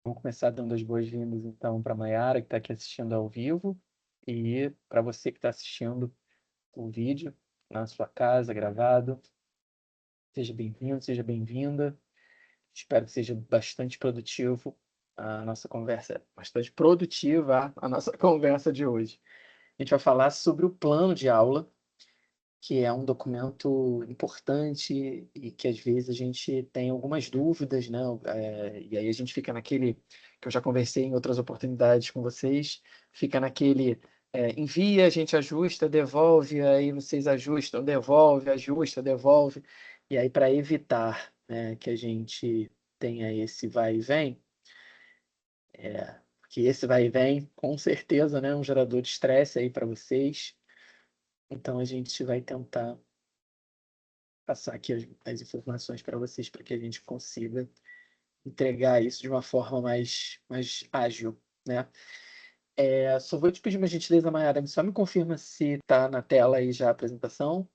Vamos começar dando as boas-vindas, então, para a Mayara, que está aqui assistindo ao vivo, e para você que está assistindo o vídeo na sua casa, gravado. Seja bem-vindo, seja bem-vinda. Espero que seja bastante produtivo a nossa conversa, bastante produtiva a nossa conversa de hoje. A gente vai falar sobre o plano de aula, que é um documento importante e que às vezes a gente tem algumas dúvidas, né? E aí a gente fica naquele, que eu já conversei em outras oportunidades com vocês, fica naquele, envia, a gente ajusta, devolve, aí vocês ajustam, devolve, ajusta, devolve. E aí, para evitar, né, que a gente tenha esse vai e vem, que esse vai e vem, com certeza, né, é um gerador de estresse aí para vocês. Então a gente vai tentar passar aqui as informações para vocês para que a gente consiga entregar isso de uma forma mais ágil, né? Só vou te pedir uma gentileza, Mayara, só me confirma se está na tela aí já a apresentação.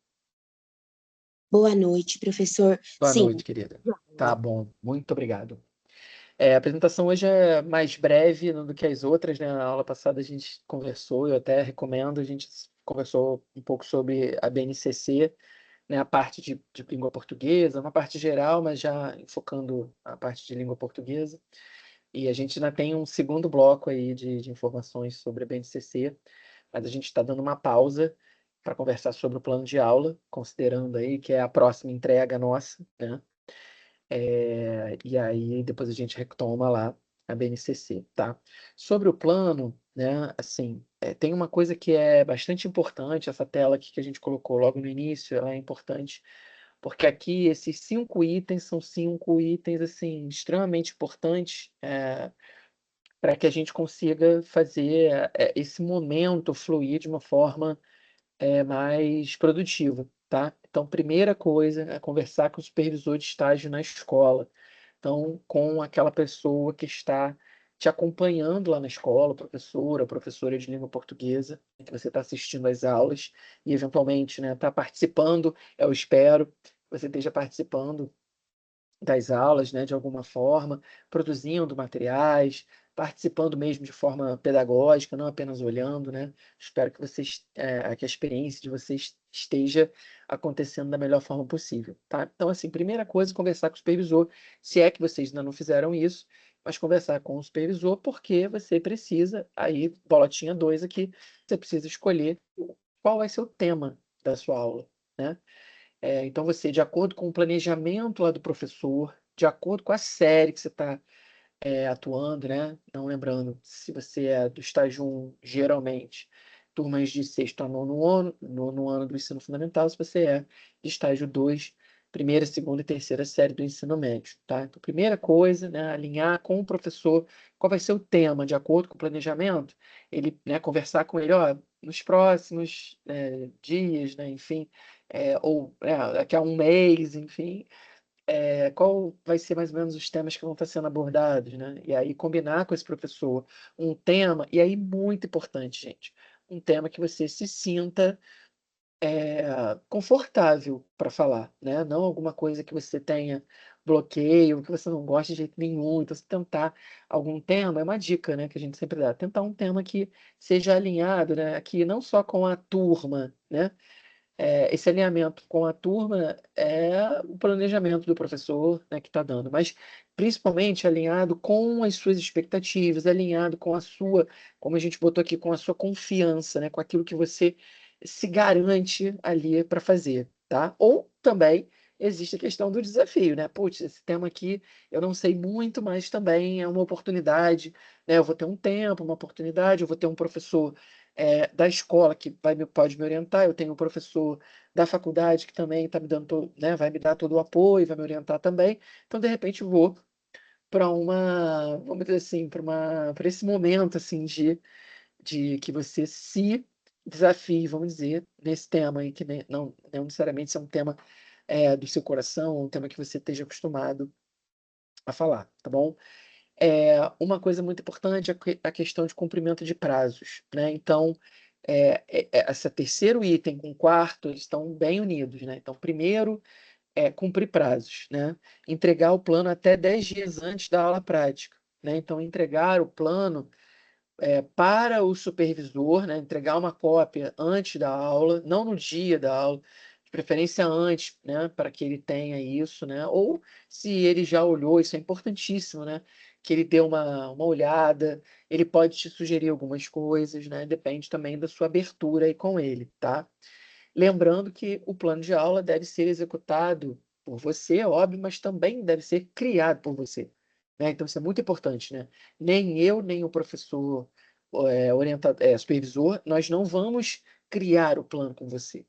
Boa noite, professor. Boa Sim, noite, querida. Tá bom, muito obrigado. A apresentação hoje é mais breve do que as outras, né? Na aula passada a gente conversou, eu até recomendo, a gente conversou um pouco sobre a BNCC, né, a parte de língua portuguesa, uma parte geral, mas já enfocando a parte de língua portuguesa. E a gente ainda tem um segundo bloco aí de informações sobre a BNCC, mas a gente está dando uma pausa para conversar sobre o plano de aula, considerando aí que é a próxima entrega nossa, né? E aí depois a gente retoma lá a BNCC, tá? Sobre o plano, né, assim, tem uma coisa que é bastante importante, essa tela aqui que a gente colocou logo no início, ela é importante, porque aqui esses 5 itens são 5 itens, assim, extremamente importantes, para que a gente consiga fazer esse momento fluir de uma forma mais produtiva, tá? Então, primeira coisa é conversar com o supervisor de estágio na escola. Então, com aquela pessoa que está te acompanhando lá na escola, professora de língua portuguesa, que você está assistindo às aulas e, eventualmente, né, está participando, eu espero que você esteja participando das aulas, né, de alguma forma, produzindo materiais, participando mesmo de forma pedagógica, não apenas olhando, né? Espero que vocês, que a experiência de vocês esteja acontecendo da melhor forma possível, tá? Então, assim, primeira coisa, conversar com o supervisor, se é que vocês ainda não fizeram isso, mas conversar com o supervisor, porque você precisa, aí, bolotinha 2 aqui, você precisa escolher qual vai ser o tema da sua aula, né? Então, você, de acordo com o planejamento lá do professor, de acordo com a série que você está atuando, né? Não lembrando, se você é do estágio 1, geralmente, turmas de sexto a nono ano do ensino fundamental, se você é de estágio 2, primeira, segunda e terceira série do ensino médio, tá? Então, primeira coisa, né, alinhar com o professor qual vai ser o tema, de acordo com o planejamento, ele, né, conversar com ele, ó, nos próximos dias, né, enfim, ou daqui a um mês, enfim, qual vai ser mais ou menos os temas que vão estar sendo abordados, né? E aí combinar com esse professor um tema, e aí muito importante, gente, um tema que você se sinta confortável para falar, né? Não alguma coisa que você tenha bloqueio, que você não gosta de jeito nenhum. Então, se tentar algum tema, é uma dica, né, que a gente sempre dá, tentar um tema que seja alinhado, né, aqui não só com a turma, né? Esse alinhamento com a turma é o planejamento do professor, né, que está dando, mas principalmente alinhado com as suas expectativas, alinhado com a sua, como a gente botou aqui, com a sua confiança, né, com aquilo que você se garante ali para fazer, tá? Ou também existe a questão do desafio, né? Putz, esse tema aqui eu não sei muito, mas também é uma oportunidade, né? Eu vou ter um tempo, uma oportunidade, eu vou ter um professor da escola que pode me orientar, eu tenho um professor da faculdade que também está me dando né, vai me dar todo o apoio, vai me orientar também. Então, de repente, vou para vamos dizer assim, para esse momento assim de que você se desafie, vamos dizer, nesse tema aí, que não necessariamente é um tema do seu coração, um tema que você esteja acostumado a falar, tá bom? Uma coisa muito importante é a questão de cumprimento de prazos, né? Então, esse terceiro item com o quarto, eles estão bem unidos, né? Então, primeiro é cumprir prazos, né? Entregar o plano até 10 dias antes da aula prática, né? Então, entregar o plano para o supervisor, né? Entregar uma cópia antes da aula, não no dia da aula, de preferência antes, né? Para que ele tenha isso, né? Ou se ele já olhou, isso é importantíssimo, né? Que ele dê uma olhada, ele pode te sugerir algumas coisas, né? Depende também da sua abertura aí com ele, tá? Lembrando que o plano de aula deve ser executado por você, é óbvio, mas também deve ser criado por você, né? Então, isso é muito importante, né? Nem eu, nem o professor supervisor, nós não vamos criar o plano com você.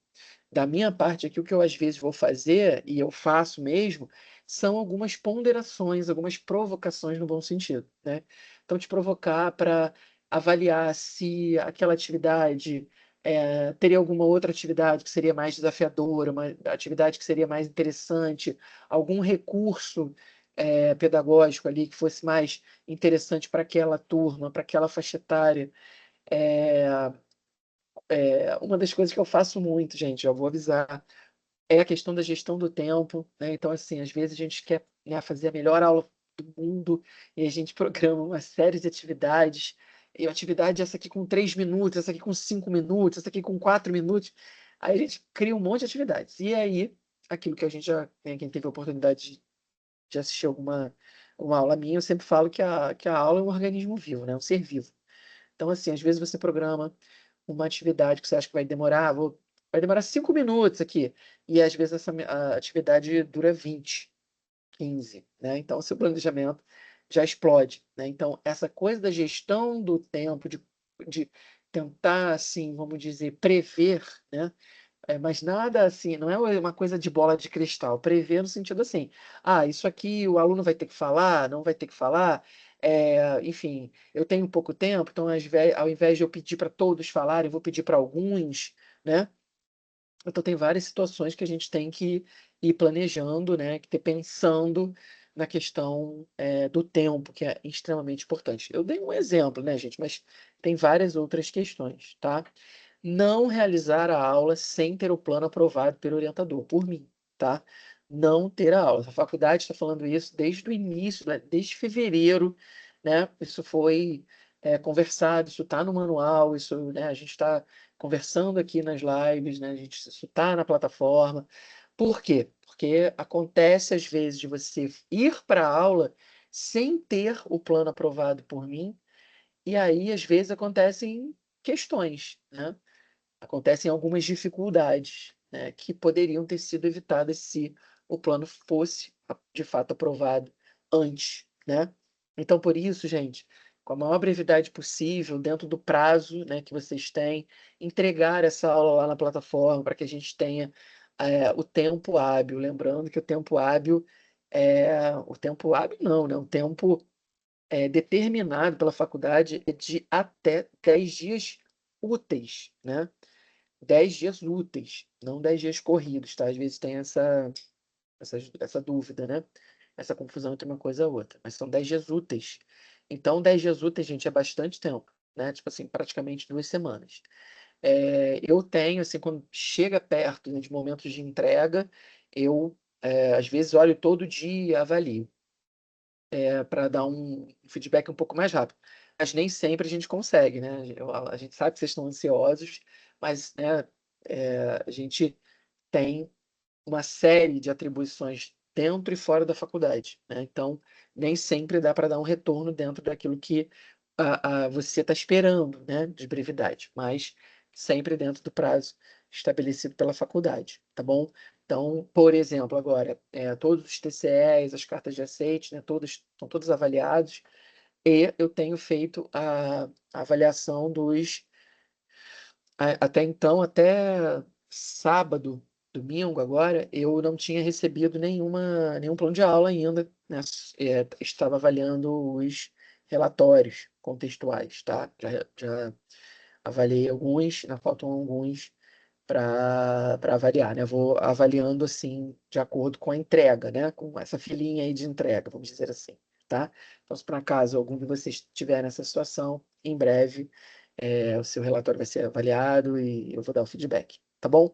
Da minha parte aqui, o que eu às vezes vou fazer, e eu faço mesmo, são algumas ponderações, algumas provocações no bom sentido, né? Então, te provocar para avaliar se aquela atividade teria alguma outra atividade que seria mais desafiadora, uma atividade que seria mais interessante, algum recurso pedagógico ali que fosse mais interessante para aquela turma, para aquela faixa etária. É, uma das coisas que eu faço muito, gente, já vou avisar, é a questão da gestão do tempo, né? Então, assim, às vezes a gente quer, né, fazer a melhor aula do mundo e a gente programa uma série de atividades, e a atividade essa aqui com 3 minutos, essa aqui com 5 minutos, essa aqui com 4 minutos. Aí a gente cria um monte de atividades. E aí, aquilo que a gente já, né, quem teve a oportunidade de assistir uma aula minha, eu sempre falo que a aula é um organismo vivo, né? Um ser vivo. Então, assim, às vezes você programa uma atividade que você acha que vai demorar 5 minutos aqui, e às vezes a atividade dura 20, 15, né? Então, o seu planejamento já explode, né? Então, essa coisa da gestão do tempo, de tentar, assim, vamos dizer, prever, né? Mas nada assim, não é uma coisa de bola de cristal. Prever no sentido assim, isso aqui o aluno vai ter que falar, não vai ter que falar. Enfim, eu tenho pouco tempo, então ao invés de eu pedir para todos falarem, eu vou pedir para alguns, né? Então tem várias situações que a gente tem que ir planejando, né? Que ter pensando na questão do tempo, que é extremamente importante. Eu dei um exemplo, né, gente? Mas tem várias outras questões, tá? Não realizar a aula sem ter o plano aprovado pelo orientador, por mim, tá? Não ter a aula. A faculdade está falando isso desde o início, né? Desde fevereiro, né? Isso foi conversado, isso está no manual, isso, né? A gente está conversando aqui nas lives, né? Isso está na plataforma. Por quê? Porque acontece às vezes de você ir para a aula sem ter o plano aprovado por mim, e aí às vezes acontecem questões, né? Acontecem algumas dificuldades, né, que poderiam ter sido evitadas se o plano fosse de fato aprovado antes, né? Então, por isso, gente, com a maior brevidade possível, dentro do prazo, né, que vocês têm, entregar essa aula lá na plataforma para que a gente tenha o tempo hábil. Lembrando que o tempo hábil não, né? O tempo determinado pela faculdade é de até 10 dias úteis, né? 10 dias úteis, não 10 dias corridos, tá? Às vezes tem essa dúvida, né? Essa confusão entre uma coisa e outra. Mas são 10 dias úteis. Então, 10 dias úteis, gente, é bastante tempo, né? Tipo assim, praticamente 2 semanas. Eu tenho, assim, quando chega perto, né, de momentos de entrega, eu, às vezes, olho todo dia, avalio, para dar um feedback um pouco mais rápido. Mas nem sempre a gente consegue, né? A gente sabe que vocês estão ansiosos, mas, né, a gente tem uma série de atribuições dentro e fora da faculdade, né? Então, nem sempre dá para dar um retorno dentro daquilo que você está esperando, né, de brevidade, mas sempre dentro do prazo estabelecido pela faculdade, tá bom? Então, por exemplo, agora, todos os TCEs, as cartas de aceite, né, todos, estão todos avaliados, e eu tenho feito a avaliação até então, até sábado, domingo agora, eu não tinha recebido nenhum plano de aula ainda, né? Estava avaliando os relatórios contextuais, tá? Já avaliei alguns, ainda faltam alguns para avaliar, né? Eu vou avaliando assim, de acordo com a entrega, né? Com essa filinha aí de entrega, vamos dizer assim, tá? Então, se por acaso algum de vocês estiver nessa situação, em breve o seu relatório vai ser avaliado e eu vou dar o feedback, tá bom?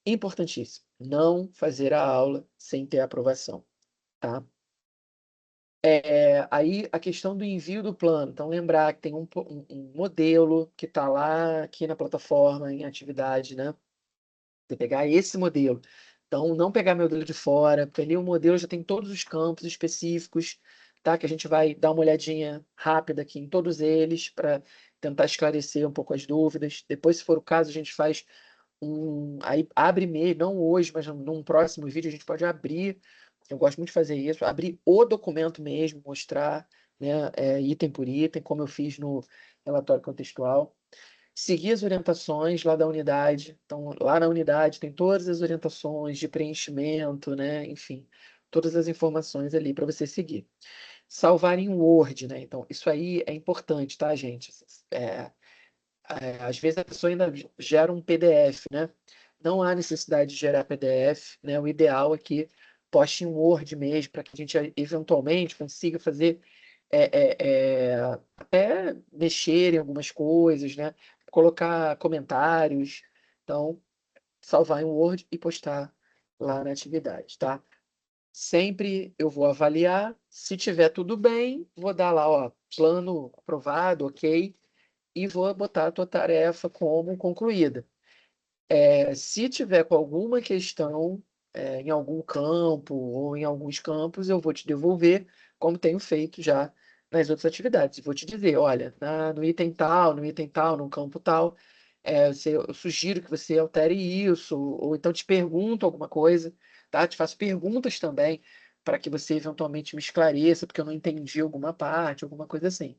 Importantíssimo, não fazer a aula sem ter aprovação, tá? Aí a questão do envio do plano. Então, lembrar que tem um modelo que está lá aqui na plataforma, em atividade, né? Você pegar esse modelo. Então, não pegar meu modelo de fora, porque ali o modelo já tem todos os campos específicos, tá? Que a gente vai dar uma olhadinha rápida aqui em todos eles para tentar esclarecer um pouco as dúvidas. Depois, se for o caso, a gente faz aí abre mesmo, não hoje, mas num próximo vídeo a gente pode abrir. Eu gosto muito de fazer isso, abrir o documento mesmo, mostrar, né, item por item, como eu fiz no relatório contextual. Seguir as orientações lá da unidade. Então, lá na unidade tem todas as orientações de preenchimento, né? Enfim, todas as informações ali para você seguir. Salvar em Word, né? Então, isso aí é importante, tá, gente? Às vezes a pessoa ainda gera um PDF, né? Não há necessidade de gerar PDF, né? O ideal é que poste em Word mesmo, para que a gente eventualmente consiga fazer até mexer em algumas coisas, né? Colocar comentários. Então, salvar em Word e postar lá na atividade, tá? Sempre eu vou avaliar, se tiver tudo bem, vou dar lá, ó, plano aprovado, ok, e vou botar a tua tarefa como concluída. Se tiver com alguma questão em algum campo ou em alguns campos, eu vou te devolver, como tenho feito já nas outras atividades. E vou te dizer, olha, no item tal, no item tal, no campo tal, eu sugiro que você altere isso, ou então te pergunto alguma coisa, tá? Te faço perguntas também, para que você eventualmente me esclareça, porque eu não entendi alguma parte, alguma coisa assim.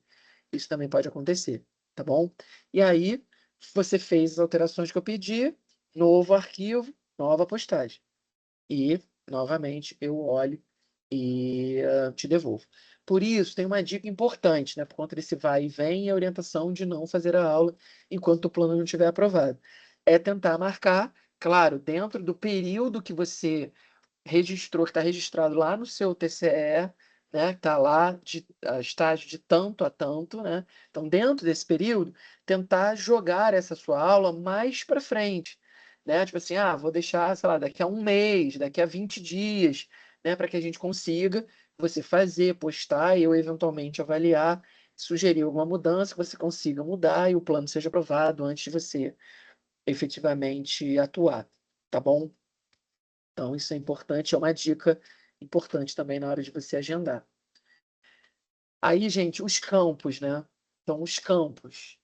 Isso também pode acontecer, tá bom? E aí, você fez as alterações que eu pedi, novo arquivo, nova postagem. E, novamente, eu olho e te devolvo. Por isso, tem uma dica importante, né? Por conta desse vai e vem, a orientação de não fazer a aula enquanto o plano não estiver aprovado. É tentar marcar, claro, dentro do período que você registrou, que está registrado lá no seu TCE, né? Que está lá de estágio de tanto a tanto, né? Então, dentro desse período, tentar jogar essa sua aula mais para frente, né? Tipo assim, vou deixar, sei lá, daqui a um mês, daqui a 20 dias, né? Para que a gente consiga você fazer, postar e eu eventualmente avaliar, sugerir alguma mudança que você consiga mudar e o plano seja aprovado antes de você efetivamente atuar, tá bom? Então, isso é importante, é uma dica importante também na hora de você agendar. Aí, gente, os campos, né? Então, os campos.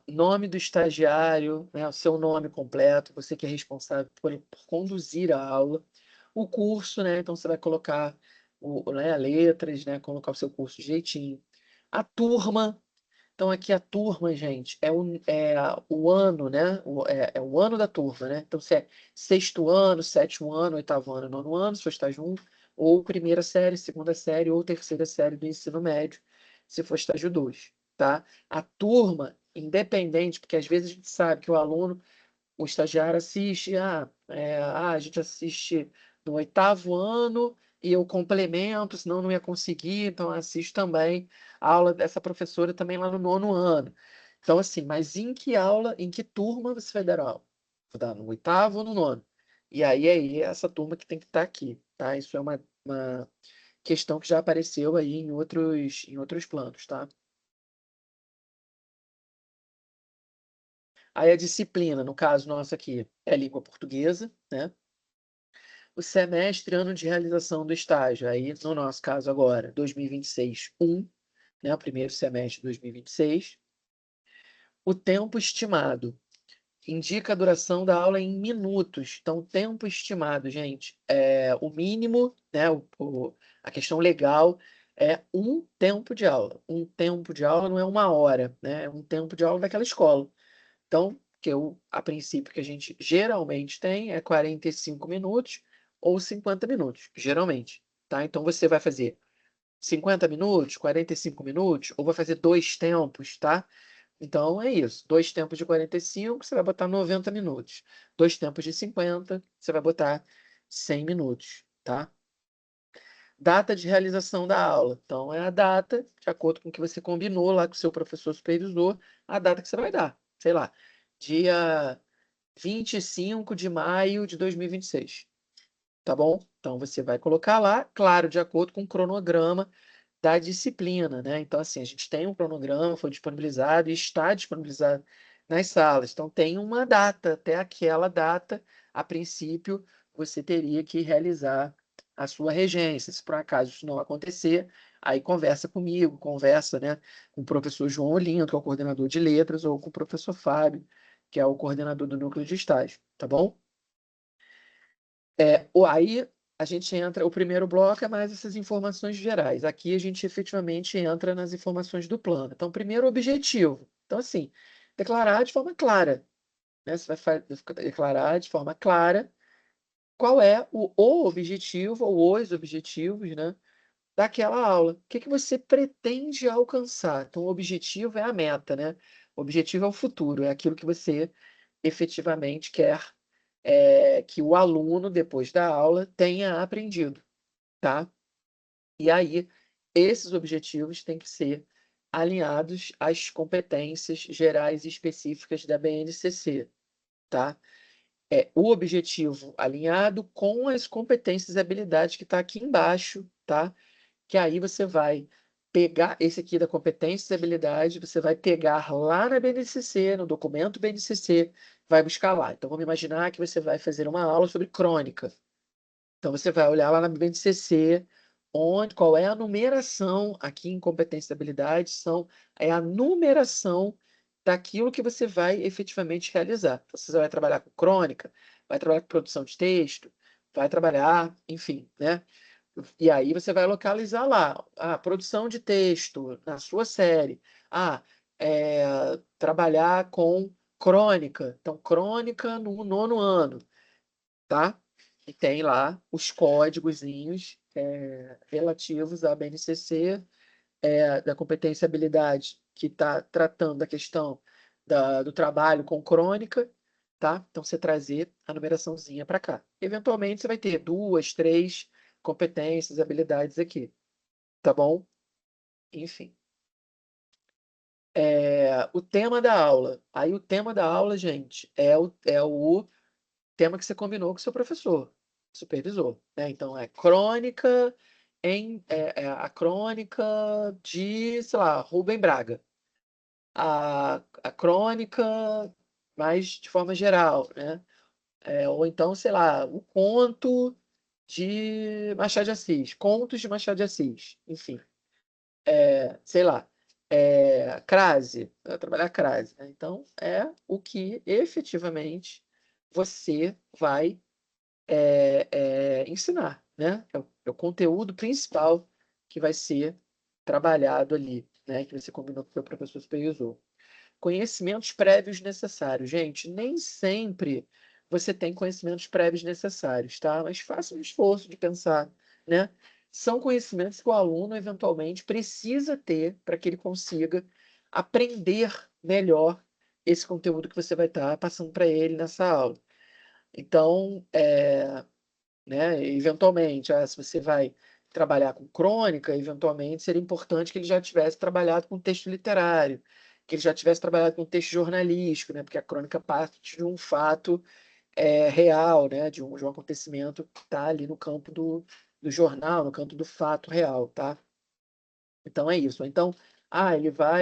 Nome do estagiário, né? O seu nome completo, você que é responsável por conduzir a aula. O curso, né? Então, você vai colocar né, letras, né? Colocar o seu curso direitinho. A turma, então, aqui a turma, gente, é o ano, né? É o ano da turma, né? Então, se é sexto ano, sétimo ano, oitavo ano, nono ano, se for estágio 1, ou primeira série, segunda série, ou terceira série do ensino médio, se for estágio 2, tá? A turma, independente, porque às vezes a gente sabe que o estagiário assiste, a gente assiste no oitavo ano e eu complemento, senão não ia conseguir, então eu assisto também a aula dessa professora também lá no nono ano. Então, assim, mas em que aula, em que turma você vai dar aula? Vou dar no oitavo ou no nono? E aí é essa turma que tem que estar aqui, tá? Isso é uma questão que já apareceu aí em outros planos, tá? Aí a disciplina, no caso nosso aqui, é língua portuguesa, né? O semestre, ano de realização do estágio. Aí, no nosso caso agora, 2026, né, o primeiro semestre de 2026. O tempo estimado indica a duração da aula em minutos. Então, tempo estimado, gente, o mínimo, né, a questão legal é um tempo de aula. Um tempo de aula não é uma hora, né? É um tempo de aula daquela escola. Então, a princípio que a gente geralmente tem é 45 minutos ou 50 minutos, geralmente, tá? Então você vai fazer 50 minutos, 45 minutos, ou vai fazer dois tempos, tá? Então é isso. Dois tempos de 45, você vai botar 90 minutos. Dois tempos de 50, você vai botar 100 minutos, tá? Data de realização da aula. Então, é a data, de acordo com o que você combinou lá com o seu professor supervisor, a data que você vai dar. Sei lá, dia 25 de maio de 2026. tá bom? Então, você vai colocar lá, claro, de acordo com o cronograma da disciplina, né? Então, assim, a gente tem um cronograma, foi disponibilizado e está disponibilizado nas salas. Então, tem uma data, até aquela data, a princípio, você teria que realizar a sua regência. Se por acaso isso não acontecer, aí conversa comigo, conversa, né, com o professor João Olindo, que é o coordenador de letras, ou com o professor Fábio, que é o coordenador do núcleo de estágio, tá bom? Aí a gente entra, o primeiro bloco é mais essas informações gerais. Aqui a gente efetivamente entra nas informações do plano. Então, primeiro, o objetivo. Então, assim, declarar de forma clara, né? Você vai declarar de forma clara qual é o objetivo ou os objetivos, né, daquela aula. O que que você pretende alcançar? Então, o objetivo é a meta, né? O objetivo é o futuro, é aquilo que você efetivamente quer que o aluno, depois da aula, tenha aprendido, tá? E aí, esses objetivos têm que ser alinhados às competências gerais e específicas da BNCC, tá? O objetivo alinhado com as competências e habilidades que está aqui embaixo, tá? Que aí você vai pegar esse aqui da competência e habilidade, você vai pegar lá na BNCC, no documento BNCC, vai buscar lá. Então, vamos imaginar que você vai fazer uma aula sobre crônica. Então, você vai olhar lá na BNCC, qual é a numeração aqui em competência e habilidade, é a numeração daquilo que você vai efetivamente realizar. Então, você vai trabalhar com crônica, vai trabalhar com produção de texto, vai trabalhar, enfim, né? E aí você vai localizar lá a produção de texto na sua série. Trabalhar com crônica. Então, crônica no nono ano, tá? E tem lá os códigozinhos relativos à BNCC, da competência e habilidade, que está tratando da questão do trabalho com crônica, tá? Então, você trazer a numeraçãozinha para cá. Eventualmente, você vai ter duas, três competências, habilidades aqui, tá bom? Enfim. O tema da aula. Aí, o tema da aula, gente, é o tema que você combinou com o seu professor, supervisor, né? Então, a crônica de, sei lá, Rubem Braga. A crônica mais de forma geral, né? Ou então, sei lá, o conto de Machado de Assis, contos de Machado de Assis, enfim, sei lá, crase, vai trabalhar crase, né? Então, é o que efetivamente você vai ensinar, né? É o conteúdo principal que vai ser trabalhado ali, né? Que você combinou com o seu professor supervisor. Conhecimentos prévios necessários. Gente, nem sempre você tem conhecimentos prévios necessários, tá? Mas faça um esforço de pensar, né? São conhecimentos que o aluno eventualmente precisa ter para que ele consiga aprender melhor esse conteúdo que você vai estar passando para ele nessa aula. Então, né, eventualmente, se você vai trabalhar com crônica, eventualmente seria importante que ele já tivesse trabalhado com texto literário, que ele já tivesse trabalhado com texto jornalístico, né, porque a crônica parte de um fato real, né, de um acontecimento que está ali no campo do jornal, no campo do fato real, tá? Então é isso. Então,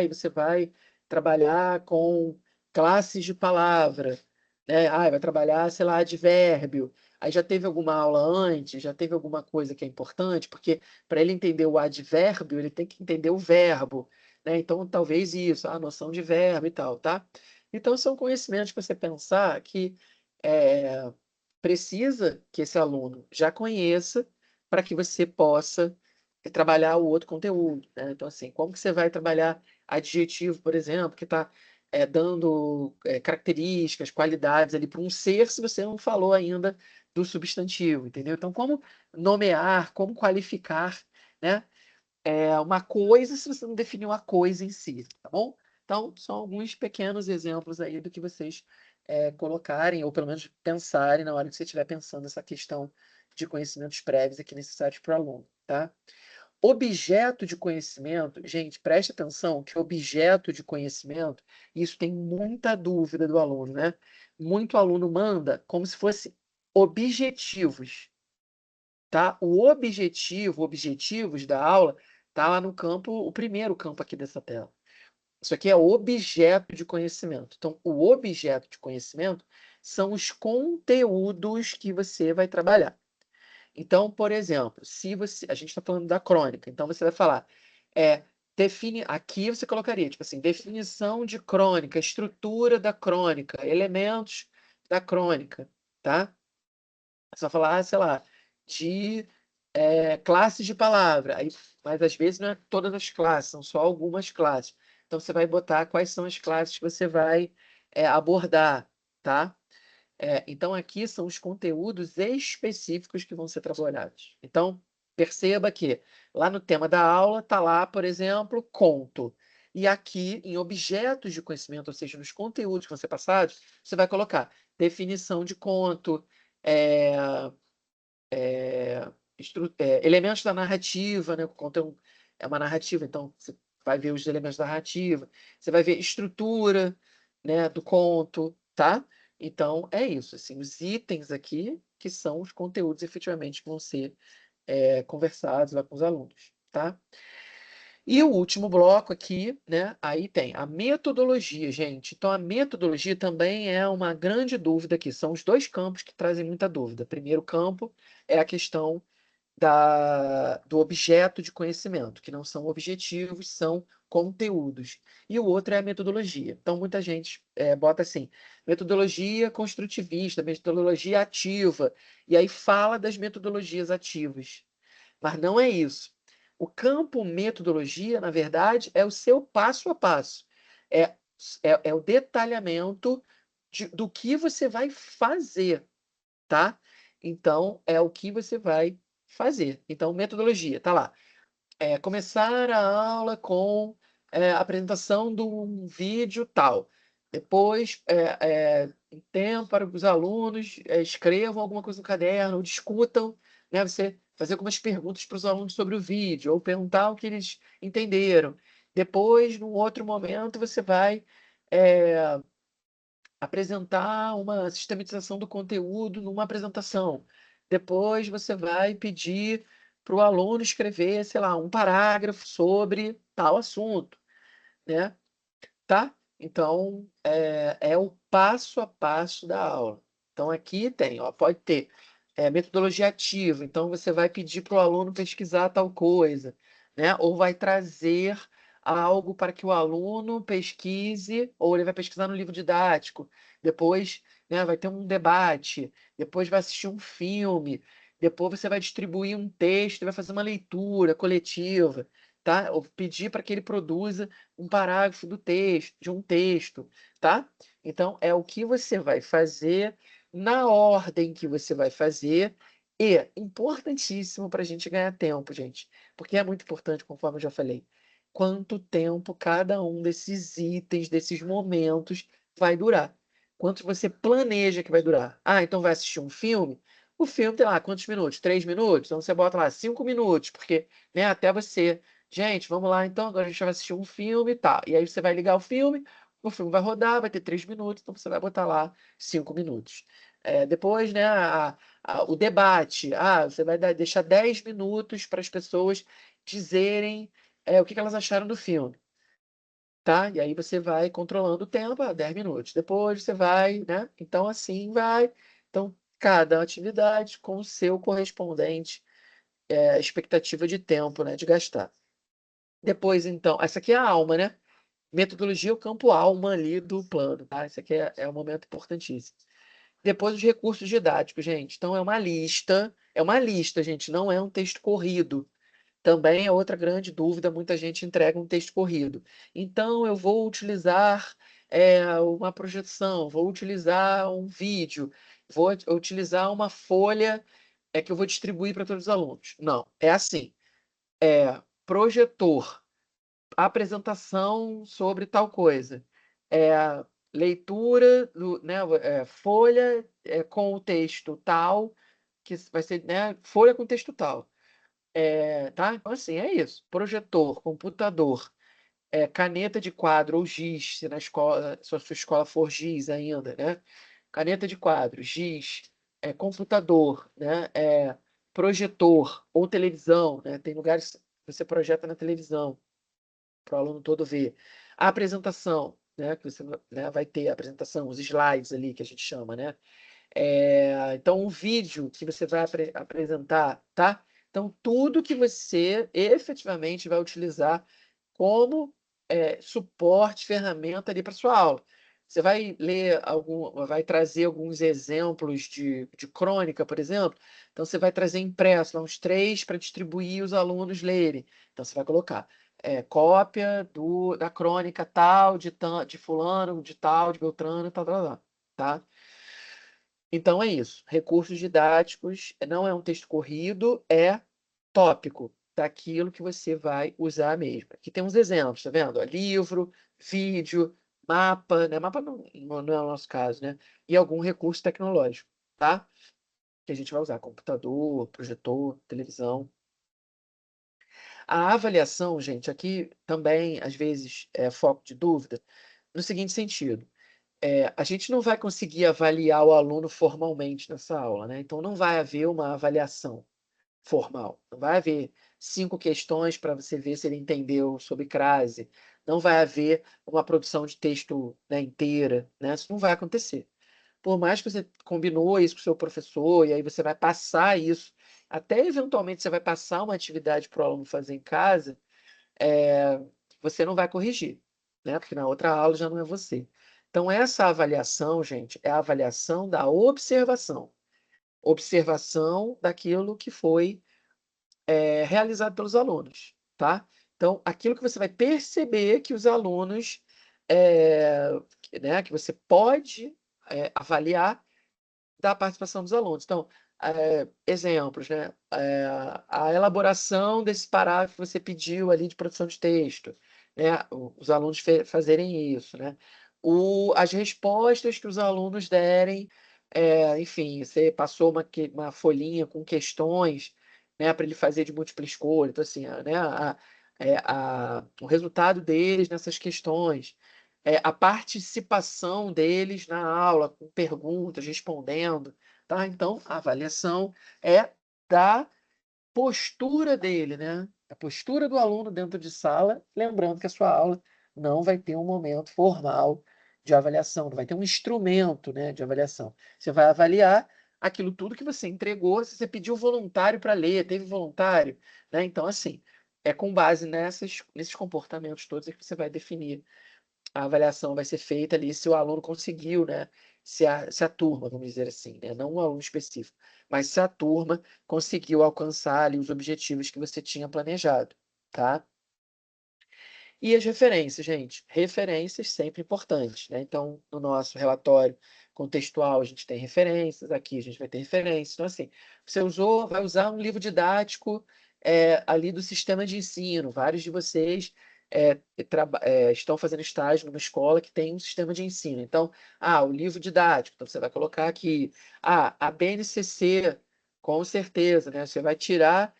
você vai trabalhar com classes de palavra, né? Vai trabalhar, sei lá, advérbio. Aí já teve alguma aula antes, já teve alguma coisa que é importante, porque para ele entender o advérbio, ele tem que entender o verbo, né? Então, talvez isso, a noção de verbo e tal, tá? Então, são conhecimentos que você pensar que é, precisa que esse aluno já conheça para que você possa trabalhar o outro conteúdo, né? Então, assim, como que você vai trabalhar adjetivo, por exemplo, que está dando características, qualidades ali para um ser, se você não falou ainda do substantivo, entendeu? Então, como nomear, como qualificar, né? Uma coisa se você não definiu a coisa em si, tá bom? Então, são alguns pequenos exemplos aí do que vocês colocarem, ou pelo menos pensarem na hora que você estiver pensando essa questão de conhecimentos prévios aqui necessários para o aluno, tá? Objeto de conhecimento, gente, preste atenção que objeto de conhecimento, isso tem muita dúvida do aluno, né? Muito aluno manda como se fosse objetivos. tá? Objetivos da aula, tá lá no campo, o primeiro campo aqui dessa tela. Isso aqui é objeto de conhecimento. Então, o objeto de conhecimento são os conteúdos que você vai trabalhar. Então, por exemplo, se você, a gente está falando da crônica, então você vai falar, define, aqui você colocaria, tipo assim, definição de crônica, estrutura da crônica, elementos da crônica, tá? Você vai falar, sei lá, de classes de palavra, aí, mas às vezes não é todas as classes, são só algumas classes. Então você vai botar quais são as classes que você vai abordar, tá? Então, aqui são os conteúdos específicos que vão ser trabalhados. Então, perceba que lá no tema da aula está lá, por exemplo, conto. E aqui, em objetos de conhecimento, ou seja, nos conteúdos que vão ser passados, você vai colocar definição de conto, é, elementos da narrativa, né? O conto é uma narrativa, então você vai ver os elementos da narrativa, você vai ver estrutura, né, do conto, tá? Então é isso, assim, os itens aqui que são os conteúdos efetivamente que vão ser conversados lá com os alunos, tá? E o último bloco aqui, né? Aí tem a metodologia, gente. Então, a metodologia também é uma grande dúvida aqui. São os dois campos que trazem muita dúvida. Primeiro campo é a questão do objeto de conhecimento, que não são objetivos, são conteúdos. E o outro é a metodologia. Então, muita gente bota assim, metodologia construtivista, metodologia ativa, e aí fala das metodologias ativas. Mas não é isso. O campo metodologia, na verdade, é o seu passo a passo. É, é o detalhamento do que você vai fazer, tá? Então, é o que você vai fazer. Então, metodologia, tá lá. Começar a aula com a apresentação de um vídeo tal. Depois, em tempo para os alunos escrevam alguma coisa no caderno, ou discutam, né? Você fazer algumas perguntas para os alunos sobre o vídeo, ou perguntar o que eles entenderam. Depois, num outro momento, você vai é, apresentar uma sistematização do conteúdo numa apresentação. Depois você vai pedir para o aluno escrever, sei lá, um parágrafo sobre tal assunto, né? Tá? Então, é o passo a passo da aula. Então, aqui tem, ó, pode ter metodologia ativa. Então, você vai pedir para o aluno pesquisar tal coisa, né? Ou vai trazer algo para que o aluno pesquise, ou ele vai pesquisar no livro didático. Depois, né, vai ter um debate. Depois vai assistir um filme. Depois você vai distribuir um texto, vai fazer uma leitura coletiva, tá? Ou pedir para que ele produza um parágrafo do texto, de um texto, tá? Então, é o que você vai fazer, na ordem que você vai fazer, e importantíssimo para a gente ganhar tempo, gente, porque é muito importante, conforme eu já falei, quanto tempo cada um desses itens, desses momentos vai durar. Quanto você planeja que vai durar. Ah, então vai assistir um filme? O filme tem lá quantos minutos? 3 minutos? Então você bota lá 5 minutos, porque né, até você gente, vamos lá então, agora a gente vai assistir um filme e tá. E aí você vai ligar o filme vai rodar, vai ter 3 minutos, então você vai botar lá 5 minutos. Depois, né, o debate. Você vai deixar 10 minutos para as pessoas dizerem o que elas acharam do filme, tá? E aí você vai controlando o tempo, 10 minutos. Depois você vai, né? Então assim vai. Então, cada atividade com o seu correspondente expectativa de tempo, né, de gastar. Depois, então, essa aqui é a alma, né? Metodologia, o campo alma ali do plano, tá? Isso aqui é um momento importantíssimo. Depois, os recursos didáticos, gente. Então, é uma lista, gente, não é um texto corrido. Também é outra grande dúvida, muita gente entrega um texto corrido. Então, eu vou utilizar uma projeção, vou utilizar um vídeo, vou utilizar uma folha que eu vou distribuir para todos os alunos. Não, é assim, projetor, apresentação sobre tal coisa. Leitura, né, folha com o texto tal, que vai ser né, folha com texto tal. Tá? Então, assim, é isso. Projetor, computador, caneta de quadro ou giz, se na escola, se a sua escola for giz ainda, né? Caneta de quadro, giz, computador, né? projetor ou televisão, né? Tem lugares que você projeta na televisão para o aluno todo ver. A apresentação, né? Que você, né, vai ter a apresentação, os slides ali que a gente chama, né? Então, um vídeo que você vai apresentar, tá? Então, tudo que você efetivamente vai utilizar como suporte, ferramenta ali para sua aula. Você vai ler vai trazer alguns exemplos de crônica, por exemplo. Então, você vai trazer impresso, lá, uns 3 para distribuir os alunos lerem. Então, você vai colocar cópia da crônica tal, de fulano, de tal, de Beltrano, tal, tal, tal, tá? Então é isso. Recursos didáticos não é um texto corrido, é tópico daquilo que você vai usar mesmo. Aqui tem uns exemplos, tá vendo? Ó, livro, vídeo, mapa, né? Mapa não é o nosso caso, né? E algum recurso tecnológico, tá? Que a gente vai usar, computador, projetor, televisão. A avaliação, gente, aqui também, às vezes, é foco de dúvida, no seguinte sentido. A gente não vai conseguir avaliar o aluno formalmente nessa aula, né? Então, não vai haver uma avaliação formal. Não vai haver 5 questões para você ver se ele entendeu sobre crase. Não vai haver uma produção de texto, né, inteira, né? Isso não vai acontecer. Por mais que você combinou isso com o seu professor, e aí você vai passar isso, até eventualmente você vai passar uma atividade para o aluno fazer em casa, é, você não vai corrigir, né? Porque na outra aula já não é você. Então, essa avaliação, gente, é a avaliação da observação. Observação daquilo que foi realizado pelos alunos, tá? Então, aquilo que você vai perceber que os alunos, é, né, que você pode avaliar da participação dos alunos. Então, exemplos, né? A elaboração desse parágrafo que você pediu ali de produção de texto, né? Os alunos fazerem isso, né? As respostas que os alunos derem, enfim, você passou uma folhinha com questões, né, para ele fazer de múltipla escolha. Então, assim, né, o resultado deles nessas questões, a participação deles na aula, com perguntas, respondendo, tá? Então, a avaliação é da postura dele, né? A postura do aluno dentro de sala, lembrando que a sua aula não vai ter um momento formal de avaliação, não vai ter um instrumento, né, de avaliação. Você vai avaliar aquilo tudo que você entregou, se você pediu voluntário para ler, teve voluntário, né? Então, assim, é com base nesses comportamentos todos que você vai definir. A avaliação vai ser feita ali se o aluno conseguiu, né? Se a turma, vamos dizer assim, né? Não um aluno específico, mas se a turma conseguiu alcançar ali os objetivos que você tinha planejado, tá? E as referências, gente? Referências sempre importantes, né? Então, no nosso relatório contextual, a gente tem referências, aqui a gente vai ter referências. Então, assim, você vai usar um livro didático ali do sistema de ensino. Vários de vocês estão fazendo estágio numa escola que tem um sistema de ensino. Então, o livro didático, então você vai colocar aqui. A BNCC, com certeza, né? Você vai tirar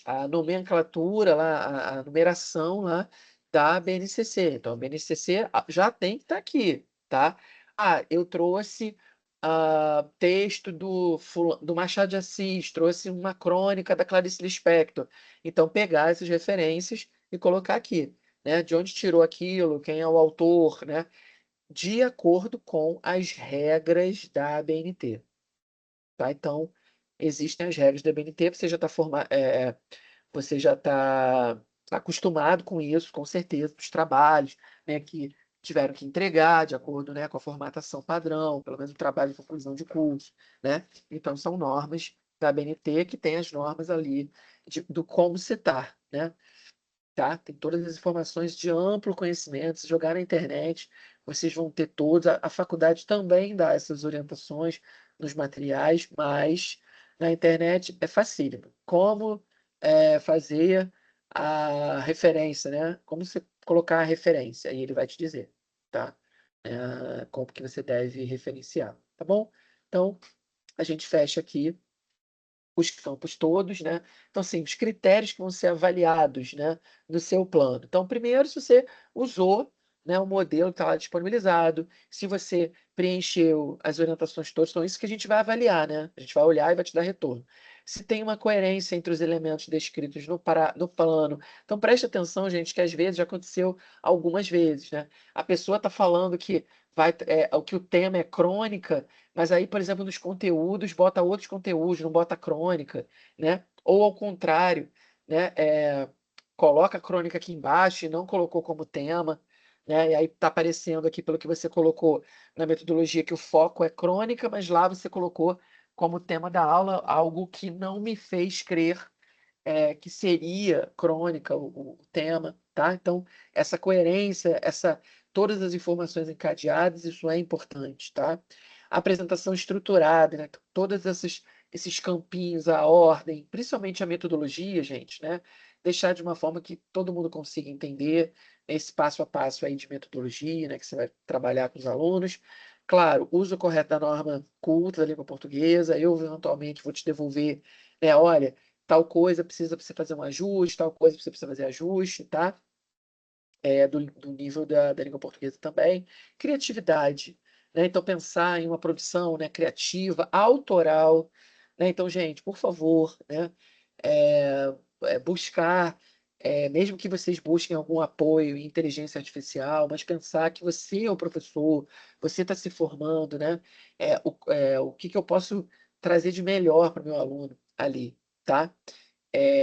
a nomenclatura lá, a numeração lá da BNCC. Então, a BNCC já tem que estar aqui, tá? Eu trouxe texto do Machado de Assis, trouxe uma crônica da Clarice Lispector. Então, pegar essas referências e colocar aqui, né? De onde tirou aquilo, quem é o autor, né? De acordo com as regras da BNT, tá? Então, existem as regras da BNT, você já está você já está acostumado com isso, com certeza, dos trabalhos, né, que tiveram que entregar de acordo, né, com a formatação padrão, pelo menos o trabalho de conclusão de curso, né? Então, são normas da BNT que tem as normas ali do como citar, né? Tá? Tem todas as informações de amplo conhecimento. Se jogar na internet, vocês vão ter todos. A faculdade também dá essas orientações nos materiais, mas na internet é facílimo. Como fazer a referência, né? Como você colocar a referência, aí ele vai te dizer, tá? Como que você deve referenciar, tá bom? Então, a gente fecha aqui os campos todos, né? Então, assim, os critérios que vão ser avaliados, né, no seu plano. Então, primeiro, se você usou, né, o modelo que está lá disponibilizado, se você preencheu as orientações todas, então isso que a gente vai avaliar, né? A gente vai olhar e vai te dar retorno. se tem uma coerência entre os elementos descritos no plano. Então preste atenção, gente, que às vezes já aconteceu algumas vezes, né? A pessoa está falando que que o tema é crônica, mas aí, por exemplo, nos conteúdos, bota outros conteúdos, não bota crônica, né? Ou ao contrário, né? Coloca a crônica aqui embaixo e não colocou como tema, né? E aí está aparecendo aqui, pelo que você colocou na metodologia, que o foco é crônica, mas lá você colocou como tema da aula algo que não me fez crer que seria crônica o tema, tá? Então, essa coerência, todas as informações encadeadas, isso é importante, tá? A apresentação estruturada, né? Todos esses campinhos, a ordem, principalmente a metodologia, gente, né? Deixar de uma forma que todo mundo consiga entender esse passo a passo aí de metodologia, né? Que você vai trabalhar com os alunos. Claro, uso correto da norma culta da língua portuguesa. Eu, eventualmente, vou te devolver, né? Olha, tal coisa precisa você fazer um ajuste, tal coisa você precisa fazer ajuste, tá? Do nível da língua portuguesa também. Criatividade, né? Então, pensar em uma produção, né, criativa, autoral, né? Então, gente, por favor, né, buscar, mesmo que vocês busquem algum apoio em inteligência artificial, mas pensar que você é o professor, você está se formando, né? O que que eu posso trazer de melhor para o meu aluno ali, tá?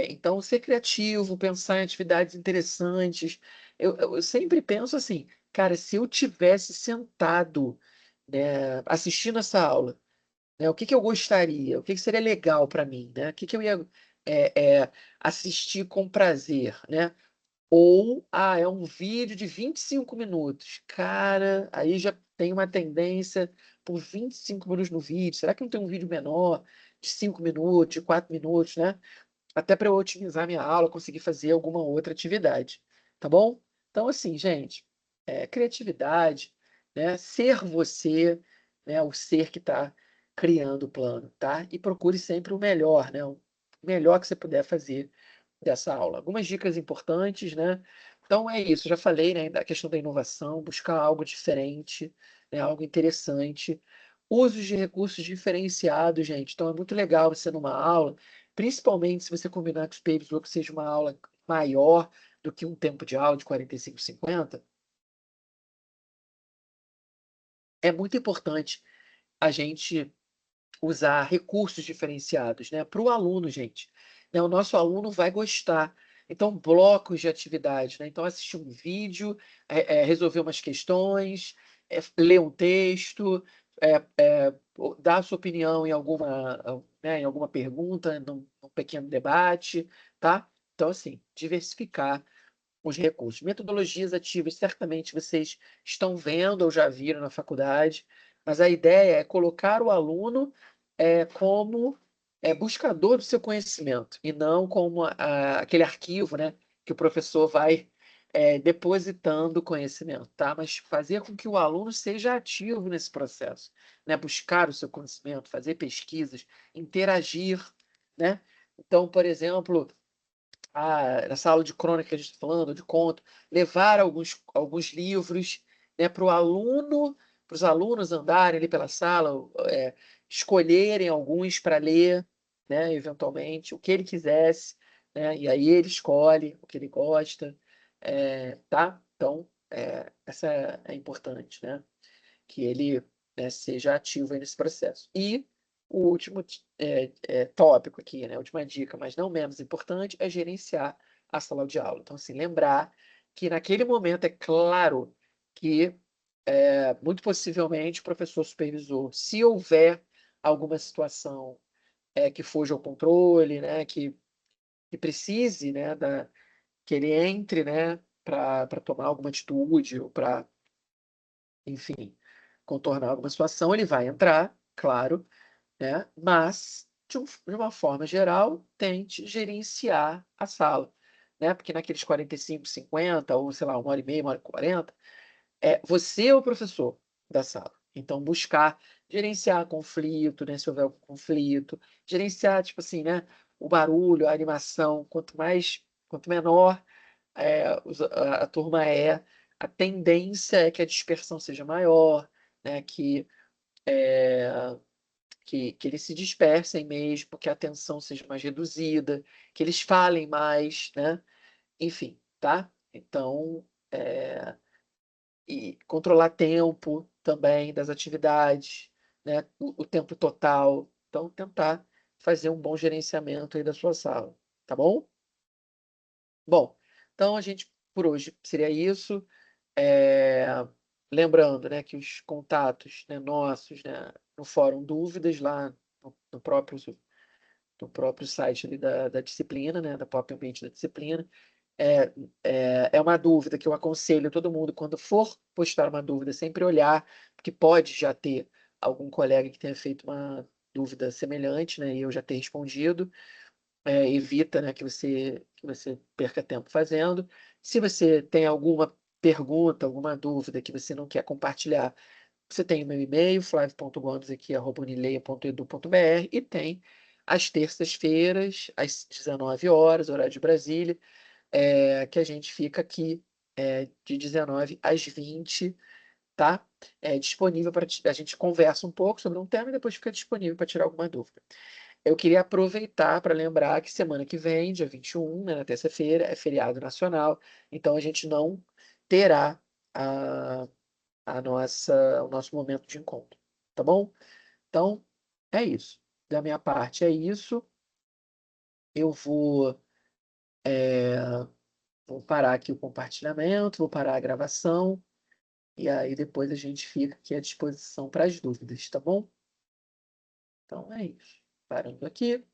Então, ser criativo, pensar em atividades interessantes. Eu sempre penso assim, cara, se eu tivesse sentado, né, assistindo essa aula, né, o que que eu gostaria, o que que seria legal para mim, né? O que que eu ia assistir com prazer, né? Ou, é um vídeo de 25 minutos. Cara, aí já tem uma tendência por 25 minutos no vídeo. Será que não tem um vídeo menor, de 5 minutos, de 4 minutos, né? Até para eu otimizar minha aula, conseguir fazer alguma outra atividade, tá bom? Então, assim, gente, criatividade, né? Ser você, né? O ser que está criando o plano, tá? E procure sempre o melhor, né? O melhor que você puder fazer dessa aula. Algumas dicas importantes, né? Então é isso, já falei, né, da questão da inovação, buscar algo diferente, né, algo interessante. Usos de recursos diferenciados, gente. Então é muito legal você numa aula, principalmente se você combinar com os papers ou que seja uma aula maior do que um tempo de aula de 45, 50, é muito importante a gente usar recursos diferenciados, né? Para o aluno, gente. Né? O nosso aluno vai gostar. Então, blocos de atividade, né? Então, assistir um vídeo, resolver umas questões, ler um texto, dar a sua opinião em alguma pergunta, num pequeno debate, tá? Então, assim, diversificar os recursos. Metodologias ativas, certamente vocês estão vendo ou já viram na faculdade, mas a ideia é colocar o aluno como buscador do seu conhecimento e não como aquele arquivo, né, que o professor vai depositando o conhecimento, tá? Mas fazer com que o aluno seja ativo nesse processo, né? Buscar o seu conhecimento, fazer pesquisas, interagir, né? Então, por exemplo, nessa aula de crônica que a gente está falando, de conto, levar alguns livros, né, para os alunos andarem ali pela sala, escolherem alguns para ler, né, eventualmente, o que ele quisesse, né, e aí ele escolhe o que ele gosta, tá? Então, essa é importante, né? Que ele, né, seja ativo aí nesse processo. E o último tópico aqui, né, a última dica, mas não menos importante, é gerenciar a sala de aula. Então, assim, lembrar que naquele momento é claro que muito possivelmente o professor supervisor, se houver alguma situação que fuja ao controle, né, que precise, né, que ele entre, né, para tomar alguma atitude ou para, enfim, contornar alguma situação, ele vai entrar, claro, né? Mas, de uma forma geral, tente gerenciar a sala, né? Porque naqueles 45, 50, ou sei lá, 1 hora e meia, 1 hora e 40, você é o professor da sala. Então, buscar gerenciar conflito, né? Se houver algum conflito, gerenciar, tipo assim, né? O barulho, a animação, quanto menor a turma a tendência é que a dispersão seja maior, né? Que que eles se dispersem mesmo, que a atenção seja mais reduzida, que eles falem mais, né? Enfim, tá? Então, e controlar tempo também das atividades, né? O tempo total. Então, tentar fazer um bom gerenciamento aí da sua sala, tá bom? Bom, então a gente, por hoje, seria isso. É, lembrando, né, que os contatos, né, nossos, né, no Fórum Dúvidas, lá no próprio site ali da disciplina, né, da própria ambiente da disciplina, é, é uma dúvida que eu aconselho todo mundo, quando for postar uma dúvida, sempre olhar, porque pode já ter algum colega que tenha feito uma dúvida semelhante, né, e eu já ter respondido. Evita, né, que você perca tempo fazendo. Se você tem alguma pergunta, alguma dúvida que você não quer compartilhar, você tem o meu e-mail, flavio.gomes@unileia.edu.br, e tem às terças-feiras, às 19 horas, horário de Brasília, que a gente fica aqui de 19 às 20, tá? Disponível para a gente conversa um pouco sobre um tema e depois fica disponível para tirar alguma dúvida. Eu queria aproveitar para lembrar que semana que vem, dia 21, né, na terça-feira, é feriado nacional, então a gente não terá a, o nosso momento de encontro, tá bom? Então, é isso. Da minha parte, é isso. Eu vou parar aqui o compartilhamento, vou parar a gravação, e aí depois a gente fica aqui à disposição para as dúvidas, tá bom? Então, é isso. Parando aqui.